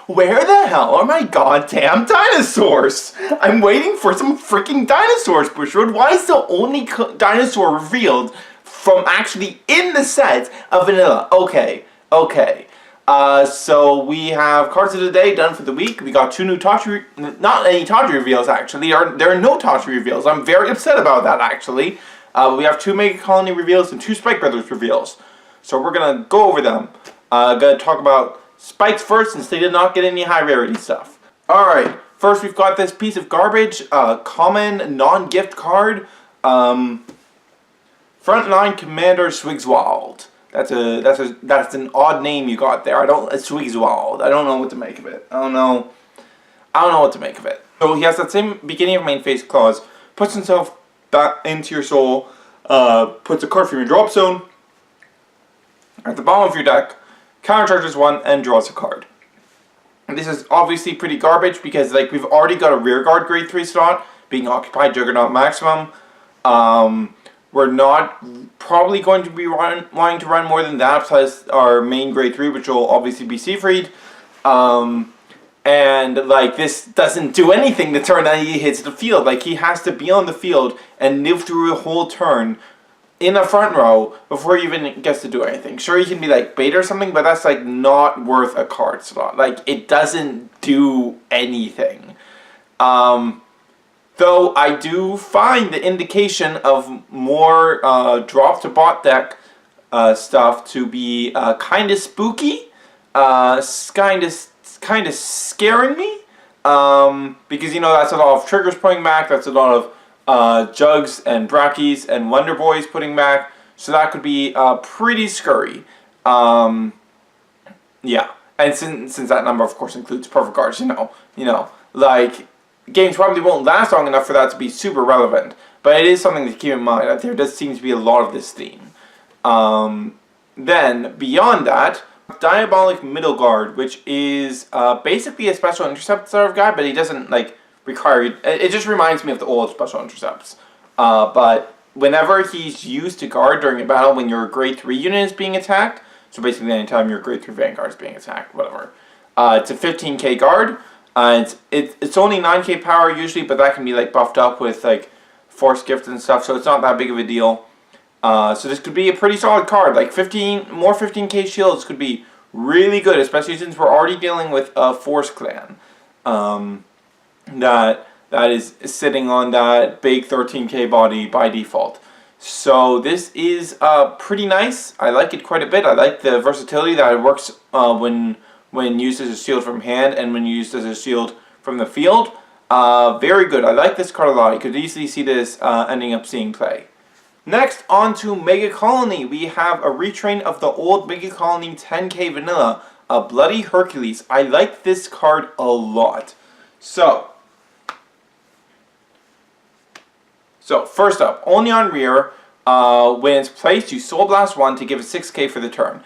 Where the hell are my goddamn dinosaurs? I'm waiting for some freaking dinosaurs, Bushiroad. Why is the only dinosaur revealed from actually in the set of vanilla? Okay. So we have cards of the day done for the week. We got 2 new Tachi, not any Tachi reveals actually. There are no Tachi reveals. I'm very upset about that actually. We have 2 Megacolony reveals and 2 Spike Brothers reveals. So we're gonna go over them. Gonna talk about Spikes first, since they did not get any high rarity stuff. Alright, first we've got this piece of garbage, common non-gift card, Frontline Commander Swigswald. That's an odd name you got there. Swigswald. I don't know what to make of it. I don't know what to make of it. So he has that same beginning of main phase clause, puts himself back into your soul, puts a card from your drop zone at the bottom of your deck, countercharges 1 and draws a card. And this is obviously pretty garbage because like we've already got a rearguard grade 3 slot being occupied Juggernaut Maximum. We're not probably going to be wanting to run more than that, plus our main grade 3, which will obviously be Seafried. And like this doesn't do anything the turn that he hits the field. Like he has to be on the field and live through a whole turn in the front row before he even gets to do anything. Sure, he can be like bait or something, but that's like not worth a card slot. Like it doesn't do anything. Though I do find the indication of more drop to bot deck stuff to be kind of spooky, kind of scaring me, because you know that's a lot of triggers putting back. That's a lot of Jugs and Brackies and Wonder Boys putting back, so that could be pretty scurry. Yeah, and since that number of course includes perfect cards, you know, like games probably won't last long enough for that to be super relevant. But it is something to keep in mind that there does seem to be a lot of this theme. Then beyond that, Diabolic Middle Guard, which is basically a special intercept sort of guy, but he doesn't like require it just reminds me of the old special intercepts. But whenever he's used to guard during a battle when your grade 3 unit is being attacked, so basically anytime your grade 3 Vanguard is being attacked, whatever, it's a 15k guard. It's only 9k power usually, but that can be like buffed up with like Force Gift and stuff, so it's not that big of a deal. So this could be a pretty solid card. Like 15k shields could be really good, especially since we're already dealing with a Force Clan. That is sitting on that big 13k body by default. So this is pretty nice. I like it quite a bit. I like the versatility that it works when used as a shield from hand and when used as a shield from the field. Very good. I like this card a lot. I could easily see this ending up seeing play. Next, on to Megacolony. We have a retrain of the old Megacolony 10k vanilla, a Bloody Hercules. I like this card a lot. So first up, only on rear, when it's placed, you Soul Blast 1 to give it 6k for the turn.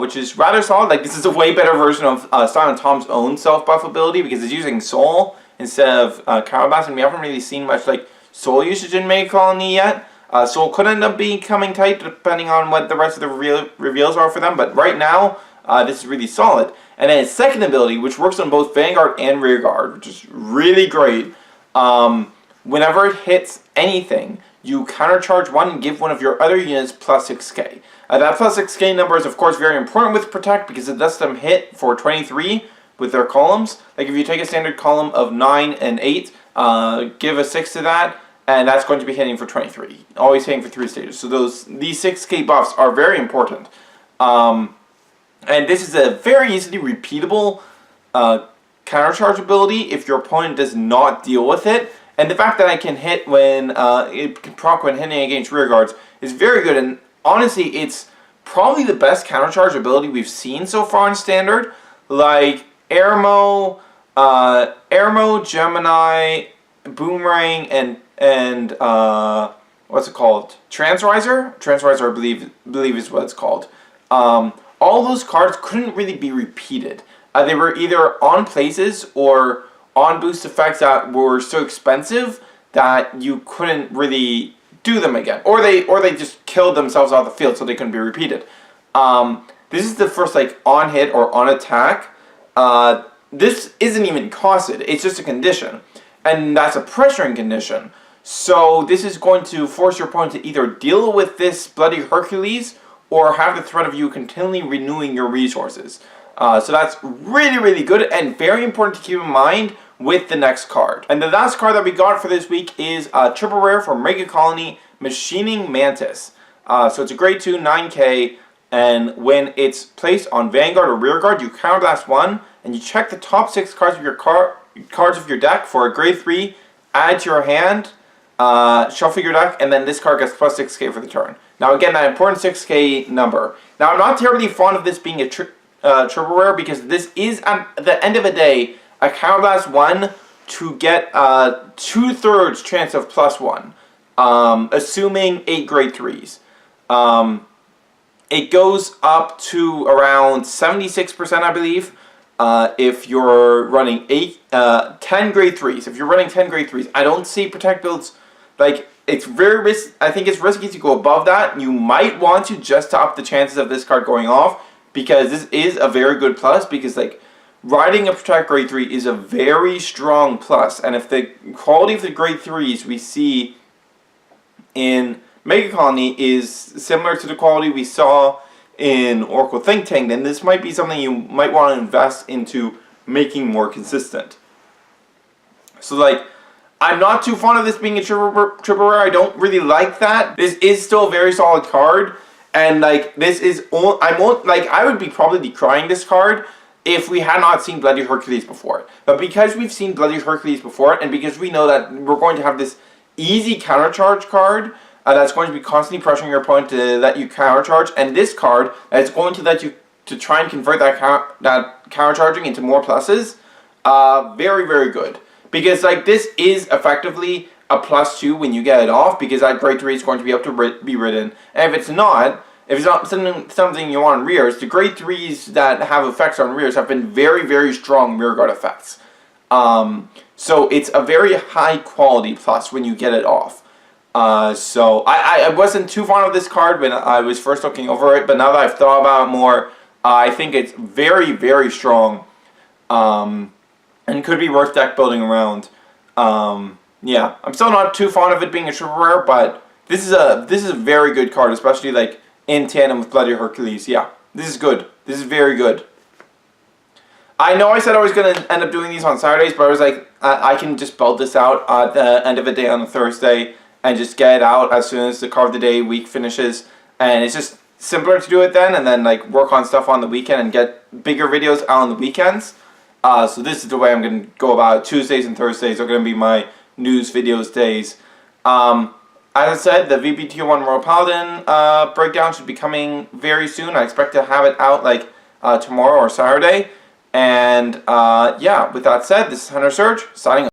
Which is rather solid. Like this is a way better version of Silent Tom's own self-buff ability because it's using Soul instead of Counter Blast, and we haven't really seen much like Soul usage in Megacolony yet. Soul could end up becoming tight depending on what the rest of the reveals are for them, but right now, this is really solid. And then its second ability, which works on both Vanguard and Rearguard, which is really great. Whenever it hits anything, you countercharge 1 and give one of your other units plus 6k. That plus 6k number is of course very important with Protect because it lets them hit for 23 with their columns. Like if you take a standard column of 9 and 8, give a 6 to that, and that's going to be hitting for 23. Always hitting for 3 stages. So these 6k buffs are very important. And this is a very easily repeatable countercharge ability if your opponent does not deal with it. And the fact that I can hit when it can proc when hitting against rear guards is very good. And honestly, it's probably the best countercharge ability we've seen so far in Standard. Like Airmo, Gemini, Boomerang, and what's it called? Transriser? Transriser, I believe is what it's called. All those cards couldn't really be repeated. They were either on places or on boost effects that were so expensive that you couldn't really do them again, or they just killed themselves off the field so they couldn't be repeated. This is the first like on hit or on attack this isn't even costed. It's just a condition. And that's a pressuring condition. So this is going to force your opponent to either deal with this Bloody Hercules or have the threat of you continually renewing your resources. So that's really, really good and very important to keep in mind with the next card. And the last card that we got for this week is a triple rare for Megacolony Machining Mantis. So it's a grade 2, 9k, and when it's placed on Vanguard or Rearguard, you counterblast 1, and you check the top 6 cards of your cards of your deck for a grade 3, add to your hand, shuffle your deck, and then this card gets plus 6k for the turn. Now again, that important 6k number. Now I'm not terribly fond of this being a triple rare because this is, at the end of the day, a counterblast 1 to get 2/3 chance of +1, assuming 8 grade 3s. It goes up to around 76%, I believe, if you're running 10 grade 3s. If you're running 10 grade 3s, I don't see Protect builds, like, it's very I think it's risky to go above that. You might want to just to up the chances of this card going off, because this is a very good plus, because, like, riding a Protect grade 3 is a very strong plus, and if the quality of the grade 3s we see in Megacolony is similar to the quality we saw in Oracle Think Tank, then this might be something you might want to invest into making more consistent. So, like, I'm not too fond of this being a triple rare. I don't really like that. This is still a very solid card, and, like, this is I would be probably decrying this card if we had not seen Bloody Hercules before it. But because we've seen Bloody Hercules before it, and because we know that we're going to have this easy countercharge card that's going to be constantly pressuring your opponent to let you countercharge, and this card that's going to let you to try and convert that countercharging into more pluses, very, very good. Because, like, this is effectively a +2 when you get it off, because that grade 3 is going to be able to be ridden. And if it's not something you want on rears, the grade 3s that have effects on rears have been very, very strong rearguard effects. So it's a very high quality plus when you get it off. So I wasn't too fond of this card when I was first looking over it, but now that I've thought about it more, I think it's very, very strong, and could be worth deck building around. Yeah, I'm still not too fond of it being a triple rare, but this is a very good card, especially, like, in tandem with Bloody Hercules. Yeah, this is good. This is very good. I know I said I was going to end up doing these on Saturdays, but I was like, I can just build this out at the end of the day on a Thursday and just get it out as soon as the card of the day week finishes. And it's just simpler to do it then, and then, like, work on stuff on the weekend and get bigger videos out on the weekends. So this is the way I'm going to go about it. Tuesdays and Thursdays are going to be my news videos days. As I said, the VP-Tier 1 Royal Paladin breakdown should be coming very soon. I expect to have it out, like, tomorrow or Saturday. And yeah, with that said, this is Hunter Surge, signing off.